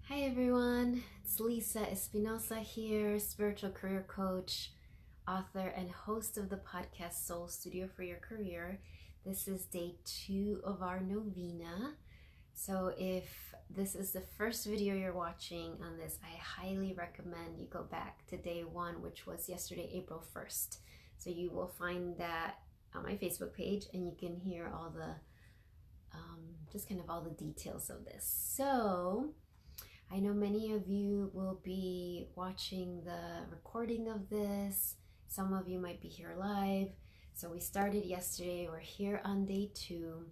Hi everyone, it's Lisa Espinosa here, spiritual career coach, author, and host of the podcast Soul Studio for Your Career. This is day 2 of our novena. So if this is the first video you're watching on this, I highly recommend you go back to day 1, which was yesterday, April 1st. So you will find that on my Facebook page and you can hear all the, just kind of all the details of this. So I know many of you will be watching the recording of this. Some of you might be here live. So we started yesterday. We're here on day 2.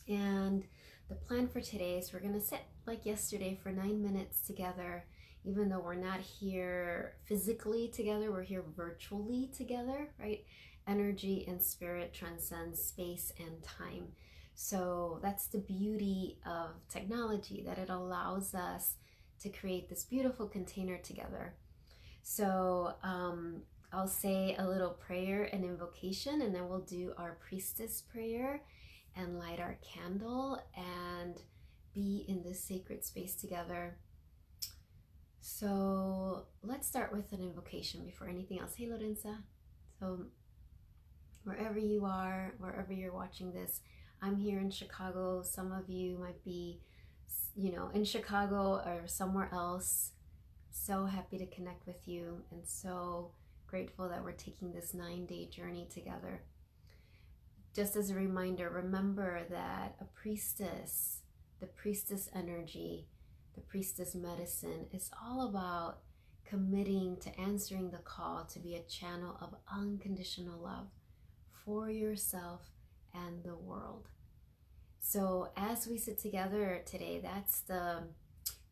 And the plan for today is we're going to sit like yesterday for 9 minutes together. Even though we're not here physically together, we're here virtually together, right? Energy and spirit transcends space and time. So that's the beauty of technology, that it allows us to create this beautiful container together. So I'll say a little prayer and invocation, and then we'll do our priestess prayer and light our candle and be in this sacred space together. So let's start with an invocation before anything else. Hey Lorenza. So wherever you are, wherever you're watching this, I'm here in Chicago. Some of you might be, in Chicago or somewhere else. So happy to connect with you and so grateful that we're taking this 9-day journey together. Just as a reminder, remember that a priestess, the priestess energy, the priestess medicine is all about committing to answering the call to be a channel of unconditional love for yourself and the world. So as we sit together today, that's the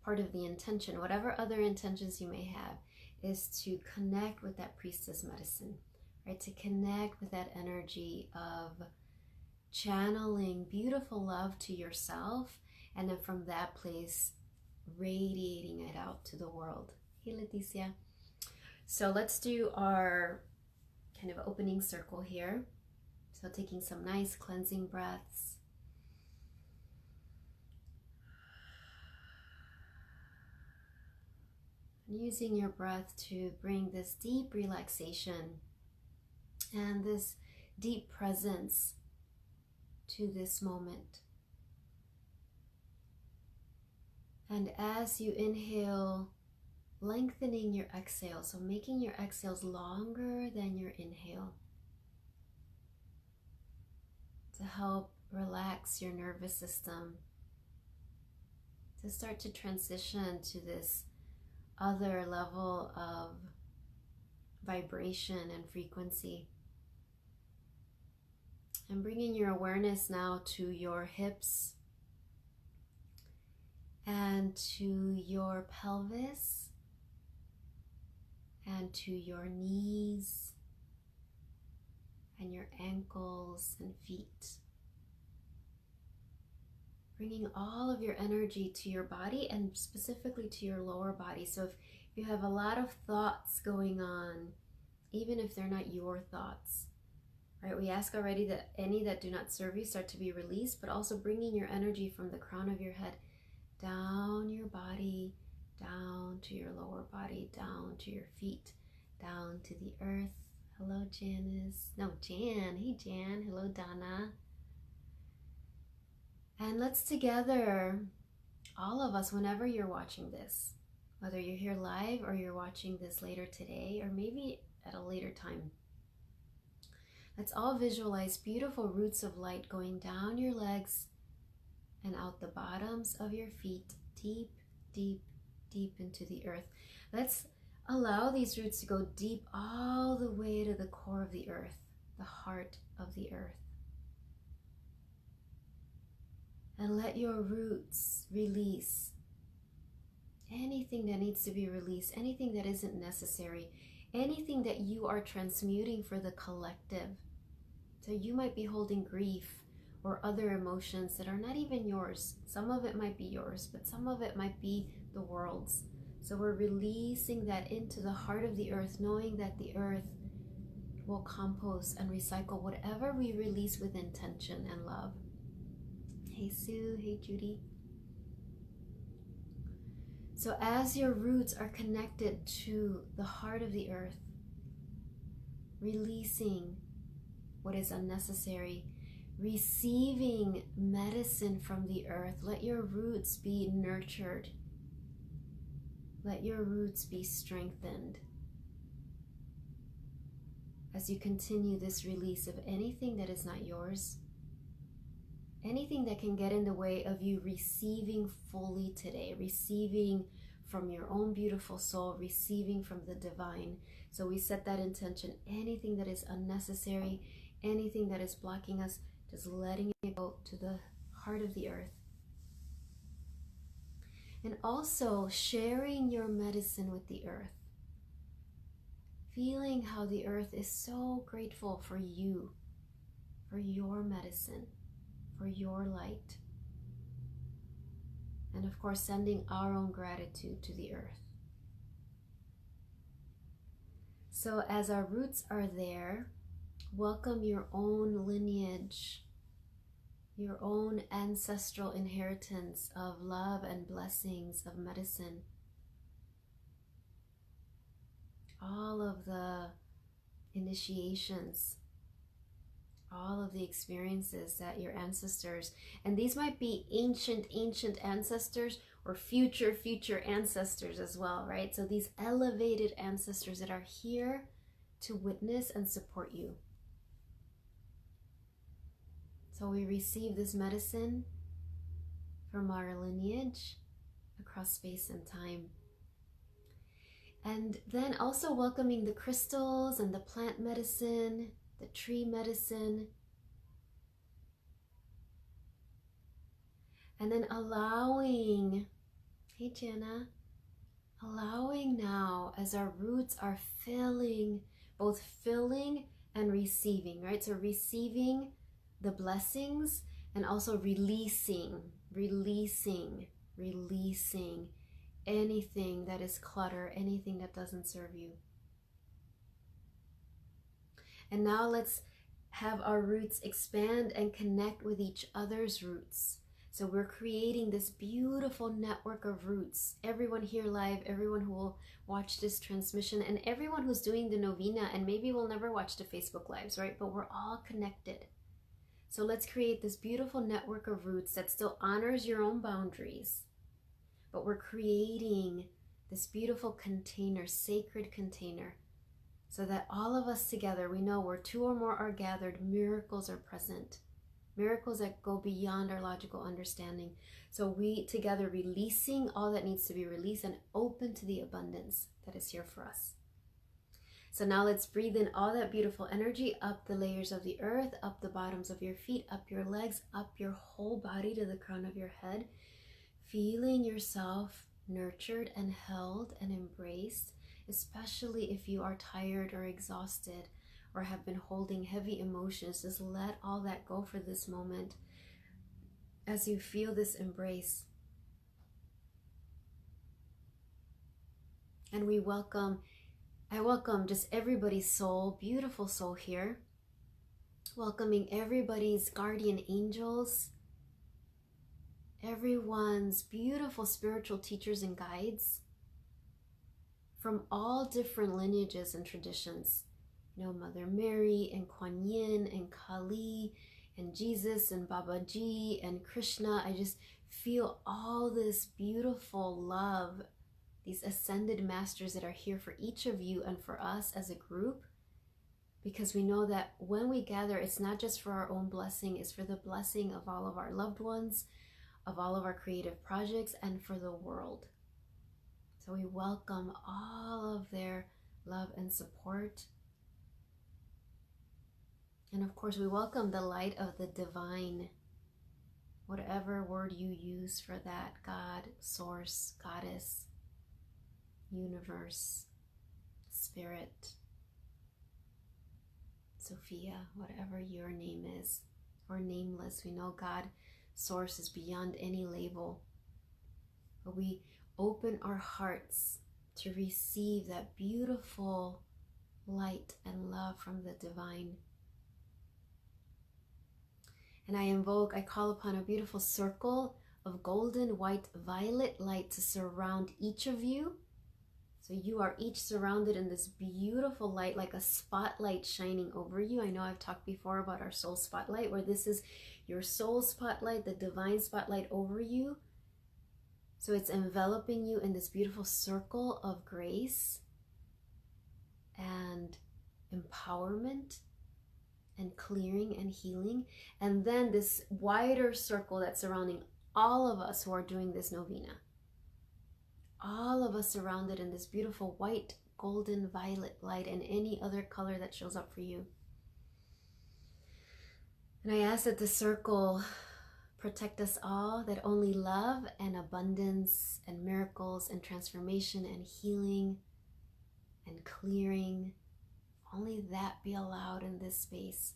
part of the intention. Whatever other intentions you may have is to connect with that priestess medicine, right? To connect with that energy of channeling beautiful love to yourself, and then from that place radiating it out to the world. Hey Leticia. So let's do our kind of opening circle here. So taking some nice cleansing breaths. And using your breath to bring this deep relaxation and this deep presence to this moment. And as you inhale, lengthening your exhale, so making your exhales longer than your inhale, to help relax your nervous system, to start to transition to this other level of vibration and frequency. And bringing your awareness now to your hips and to your pelvis and to your knees and your ankles and feet. Bringing all of your energy to your body and specifically to your lower body. So if you have a lot of thoughts going on, even if they're not your thoughts, right? We ask already that any that do not serve you start to be released, but also bringing your energy from the crown of your head down your body, down to your lower body, down to your feet, down to the earth. Hello, Janice. No, Jan. Hey, Jan. Hello, Donna. And let's together, all of us, whenever you're watching this, whether you're here live or you're watching this later today, or maybe at a later time, let's all visualize beautiful roots of light going down your legs and out the bottoms of your feet, deep, deep, deep into the earth. Let's allow these roots to go deep all the way to the core of the earth, the heart of the earth. And let your roots release anything that needs to be released, anything that isn't necessary, anything that you are transmuting for the collective. So you might be holding grief or other emotions that are not even yours. Some of it might be yours, but some of it might be the world's. So we're releasing that into the heart of the earth, knowing that the earth will compost and recycle whatever we release with intention and love. Hey Sue, hey Judy. So as your roots are connected to the heart of the earth, releasing what is unnecessary, receiving medicine from the earth, let your roots be nurtured. Let your roots be strengthened. As you continue this release of anything that is not yours, anything that can get in the way of you receiving fully today, receiving from your own beautiful soul, receiving from the divine. So we set that intention. Anything that is unnecessary, anything that is blocking us, just letting it go to the heart of the earth. And also sharing your medicine with the earth. Feeling how the earth is so grateful for you, for your medicine, for your light. And of course, sending our own gratitude to the earth. So as our roots are there, welcome your own lineage, your own ancestral inheritance of love and blessings, of medicine. All of the initiations, all of the experiences that your ancestors, and these might be ancient ancestors or future ancestors as well, right? So these elevated ancestors that are here to witness and support you. So we receive this medicine from our lineage across space and time. And then also welcoming the crystals and the plant medicine, the tree medicine. And then allowing, hey Jana, allowing now as our roots are filling, both filling and receiving, right? So receiving the blessings and also releasing anything that is clutter, anything that doesn't serve you. And now let's have our roots expand and connect with each other's roots. So we're creating this beautiful network of roots. Everyone here live, everyone who will watch this transmission, and everyone who's doing the Novena and maybe will never watch the Facebook lives, right? But we're all connected. So let's create this beautiful network of roots that still honors your own boundaries. But we're creating this beautiful container, sacred container, so that all of us together, we know where two or more are gathered, miracles are present. Miracles that go beyond our logical understanding. So we together releasing all that needs to be released and open to the abundance that is here for us. So now let's breathe in all that beautiful energy up the layers of the earth, up the bottoms of your feet, up your legs, up your whole body to the crown of your head. Feeling yourself nurtured and held and embraced, especially if you are tired or exhausted or have been holding heavy emotions. Just let all that go for this moment as you feel this embrace. And I welcome just everybody's soul, beautiful soul here. Welcoming everybody's guardian angels, everyone's beautiful spiritual teachers and guides from all different lineages and traditions. You know, Mother Mary and Kuan Yin and Kali and Jesus and Babaji and Krishna. I just feel all this beautiful love, these ascended masters that are here for each of you and for us as a group, because we know that when we gather, it's not just for our own blessing, it's for the blessing of all of our loved ones, of all of our creative projects, and for the world. So we welcome all of their love and support. And of course, we welcome the light of the divine, whatever word you use for that, God, source, goddess, universe, spirit, Sophia, whatever your name is, or nameless. We know God, source is beyond any label. But we open our hearts to receive that beautiful light and love from the divine. And I call upon a beautiful circle of golden, white, violet light to surround each of you. So you are each surrounded in this beautiful light, like a spotlight shining over you. I know I've talked before about our soul spotlight, where this is your soul spotlight, the divine spotlight over you. So it's enveloping you in this beautiful circle of grace and empowerment and clearing and healing. And then this wider circle that's surrounding all of us who are doing this novena. All of us surrounded in this beautiful white, golden, violet light, and any other color that shows up for you. And I ask that the circle protect us all, that only love and abundance and miracles and transformation and healing and clearing, only that be allowed in this space.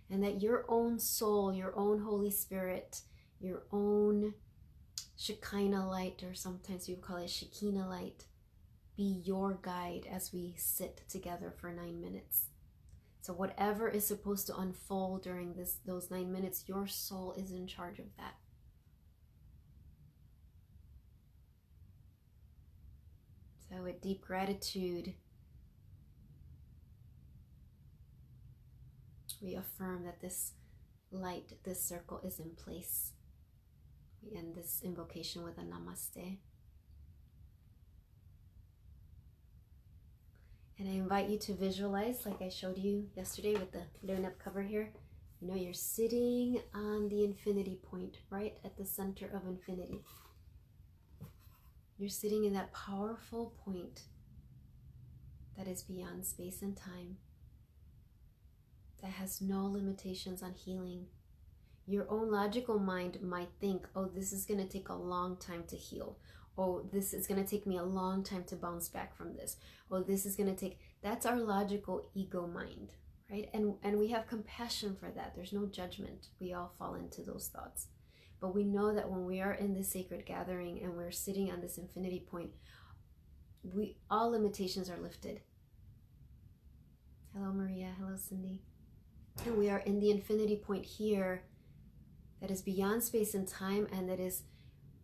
And that your own soul, your own Holy Spirit, your own Shekinah light, or sometimes we call it Shekinah light, be your guide as we sit together for 9 minutes. So whatever is supposed to unfold during those 9 minutes, your soul is in charge of that. So with deep gratitude, we affirm that this light, this circle is in place. We end this invocation with a namaste. And I invite you to visualize, like I showed you yesterday with the learn-up cover here. You know, you're sitting on the infinity point, right at the center of infinity. You're sitting in that powerful point that is beyond space and time, that has no limitations on healing. Your own logical mind might think, oh, this is going to take a long time to heal. Oh, this is going to take me a long time to bounce back from this. Oh, this is going to take... That's our logical ego mind, right? And we have compassion for that. There's no judgment. We all fall into those thoughts. But we know that when we are in this sacred gathering and we're sitting on this infinity point, all limitations are lifted. Hello, Maria. Hello, Cindy. And we are in the infinity point here that is beyond space and time, and that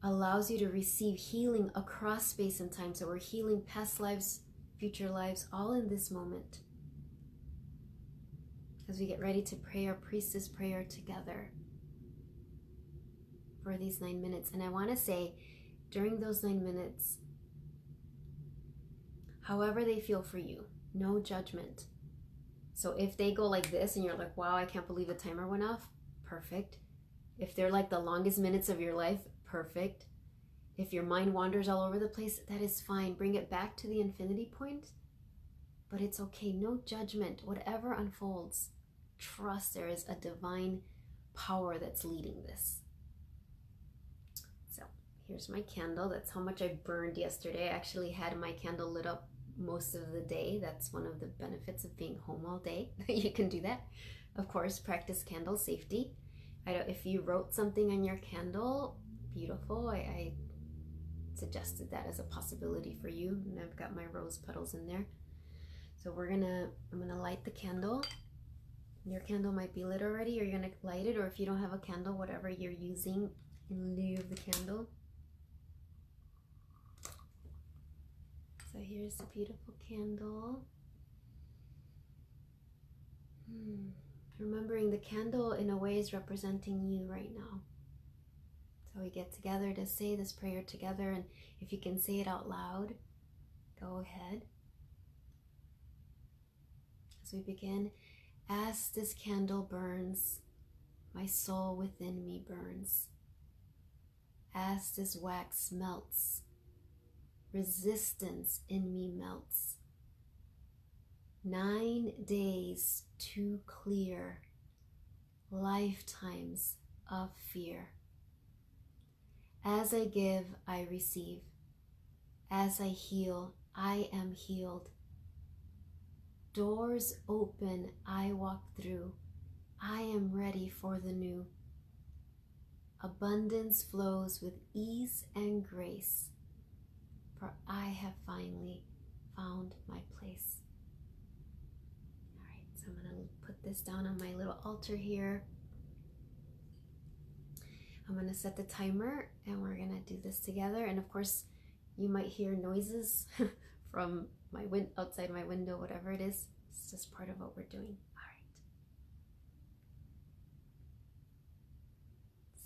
allows you to receive healing across space and time. So we're healing past lives, future lives, all in this moment. As we get ready to pray our priestess prayer together for these 9 minutes. And I want to say, during those 9 minutes, however they feel for you, no judgment. So if they go like this and you're like, wow, I can't believe the timer went off, perfect. If they're like the longest minutes of your life, perfect. If your mind wanders all over the place, that is fine. Bring it back to the infinity point, but it's okay. No judgment. Whatever unfolds, trust there is a divine power that's leading this. So here's my candle. That's how much I burned yesterday. I actually had my candle lit up most of the day. That's one of the benefits of being home all day. You can do that. Of course, practice candle safety. If you wrote something on your candle, beautiful. I suggested that as a possibility for you, and I've got my rose petals in there. So I'm gonna light the candle. Your candle might be lit already, or you're gonna light it, or if you don't have a candle, whatever you're using in lieu of the candle. So here's the beautiful candle. Remembering the candle in a way is representing you right now. So we get together to say this prayer together, and if you can say it out loud, go ahead. As we begin, as this candle burns, my soul within me burns. As this wax melts, resistance in me melts. 9 days to clear lifetimes of fear. As I give, I receive. As I heal, I am healed. Doors open, I walk through. I am ready for the new. Abundance flows with ease and grace, for I have finally found my place. All right, so I'm going to put this down on my little altar here. going to set the timer and we're going to do this together. And of course, you might hear noises from my outside my window, whatever it is. It's just part of what we're doing. All right.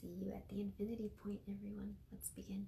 See you at the infinity point, everyone. Let's begin.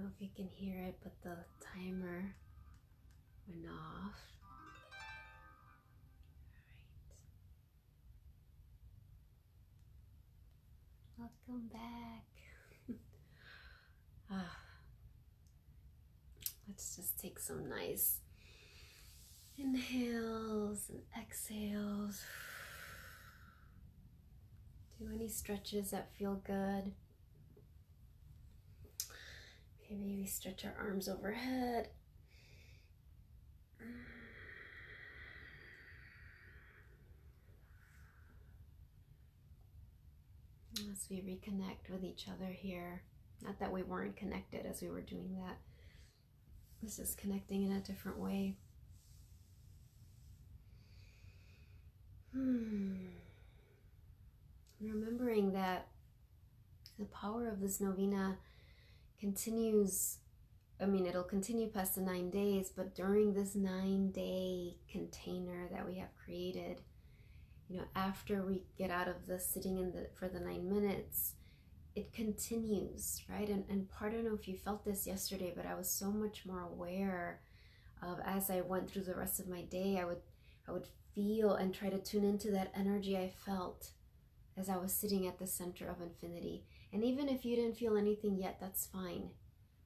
know if you can hear it, but the timer went off. All right. Welcome back. Let's just take some nice inhales and exhales. Do any stretches that feel good. Okay, maybe stretch our arms overhead. As we reconnect with each other here. Not that we weren't connected as we were doing that. It's just connecting in a different way. Remembering that the power of this novena continues. I mean, it'll continue past the 9 days, but during this 9-day container that we have created, you know, after we get out of the sitting for the 9 minutes, it continues, right? And I don't know if you felt this yesterday, but I was so much more aware of, as I went through the rest of my day, I would feel and try to tune into that energy I felt as I was sitting at the center of infinity. And even if you didn't feel anything yet, that's fine.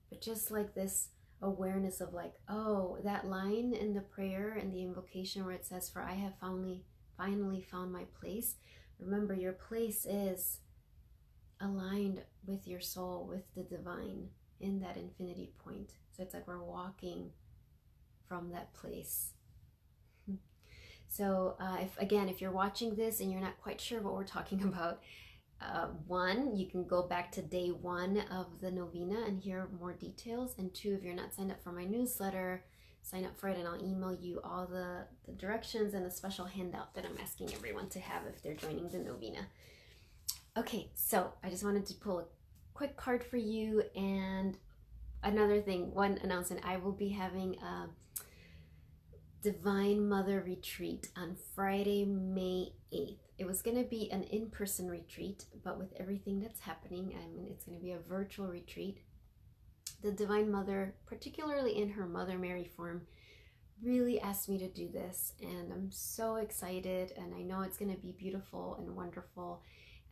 But just like this awareness of like, oh, that line in the prayer and the invocation where it says, "For I have finally found my place." Remember, your place is aligned with your soul, with the divine in that infinity point. So it's like we're walking from that place. So if you're watching this and you're not quite sure what we're talking about, one, you can go back to day 1 of the novena and hear more details. And 2, if you're not signed up for my newsletter, sign up for it and I'll email you all the directions and a special handout that I'm asking everyone to have if they're joining the novena. Okay, so I just wanted to pull a quick card for you. And another thing, one announcement, I will be having a Divine Mother retreat on Friday, May 8th. It was going to be an in-person retreat, but with everything that's happening, I mean, it's going to be a virtual retreat. The Divine Mother, particularly in her Mother Mary form, really asked me to do this, and I'm so excited, and I know it's going to be beautiful and wonderful,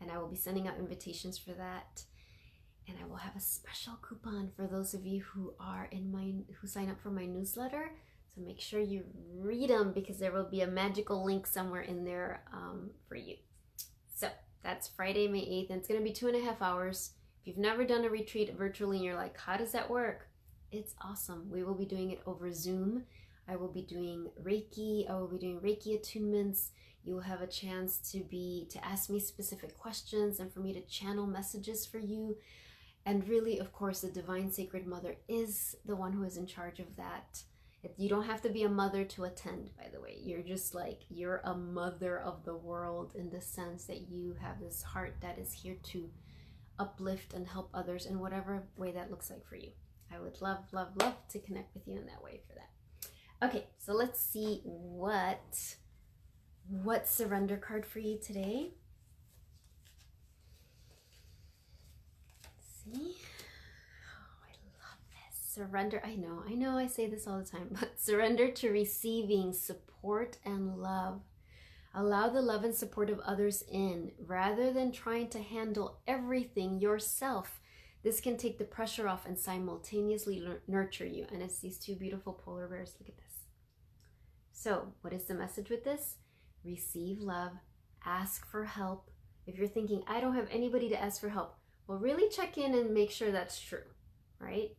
and I will be sending out invitations for that. And I will have a special coupon for those of you who sign up for my newsletter. So make sure you read them, because there will be a magical link somewhere in there for you. So that's Friday, May 8th, and it's going to be 2.5 hours. If you've never done a retreat virtually and you're like, how does that work? It's awesome. We will be doing it over Zoom. I will be doing Reiki. I will be doing Reiki attunements. You will have a chance to ask me specific questions and for me to channel messages for you. And really, of course, the Divine Sacred Mother is the one who is in charge of that. You don't have to be a mother to attend, by the way. You're a mother of the world in the sense that you have this heart that is here to uplift and help others in whatever way that looks like for you. I would love, love, love to connect with you in that way for that. Okay, so let's see what surrender card for you today. Let's see. Surrender, I know I say this all the time, but surrender to receiving support and love. Allow the love and support of others in, rather than trying to handle everything yourself. This can take the pressure off and simultaneously nurture you. And it's these 2 beautiful polar bears. Look at this. So what is the message with this? Receive love, ask for help. If you're thinking, I don't have anybody to ask for help, well, really check in and make sure that's true, right?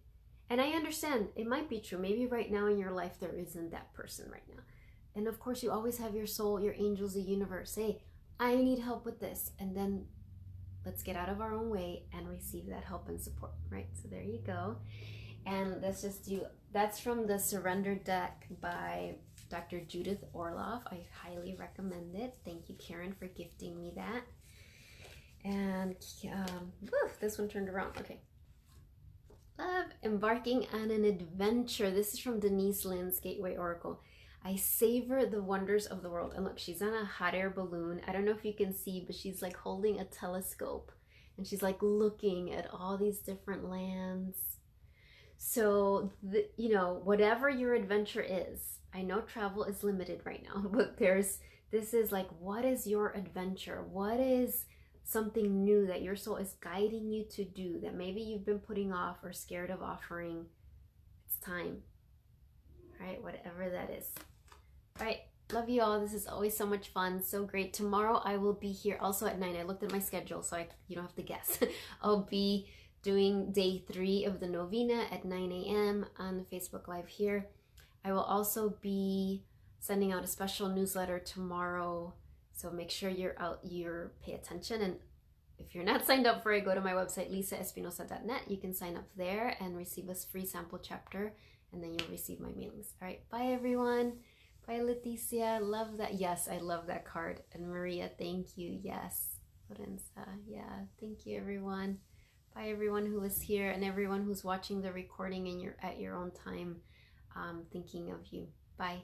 And I understand it might be true. Maybe right now in your life, there isn't that person right now. And of course, you always have your soul, your angels, the universe say, I need help with this. And then let's get out of our own way and receive that help and support, right? So there you go. And let's just that's from the Surrender deck by Dr. Judith Orloff. I highly recommend it. Thank you, Karen, for gifting me that. And this one turned around. Okay. Love, embarking on an adventure. This is from Denise Lynn's Gateway Oracle. I savor the wonders of the world. And look, she's on a hot air balloon. I don't know if you can see, but she's like holding a telescope and she's like looking at all these different lands. So, whatever your adventure is, I know travel is limited right now, but this is like, what is your adventure? What is something new that your soul is guiding you to do that maybe you've been putting off or scared of offering? It's time, right? Whatever that is. All right. Love you all. This is always so much fun. So great. Tomorrow I will be here also at 9. I looked at my schedule, so you don't have to guess. I'll be doing day 3 of the Novena at 9 a.m. on the Facebook Live here. I will also be sending out a special newsletter tomorrow, so make sure you're pay attention. And if you're not signed up for it, go to my website, lisaspinosa.net. You can sign up there and receive a free sample chapter, and then you'll receive my mailings. All right, bye everyone. Bye Leticia, love that. Yes, I love that card. And Maria, thank you. Yes, Lorenza, yeah, thank you everyone. Bye everyone who was here and everyone who's watching the recording and you're at your own time, thinking of you. Bye.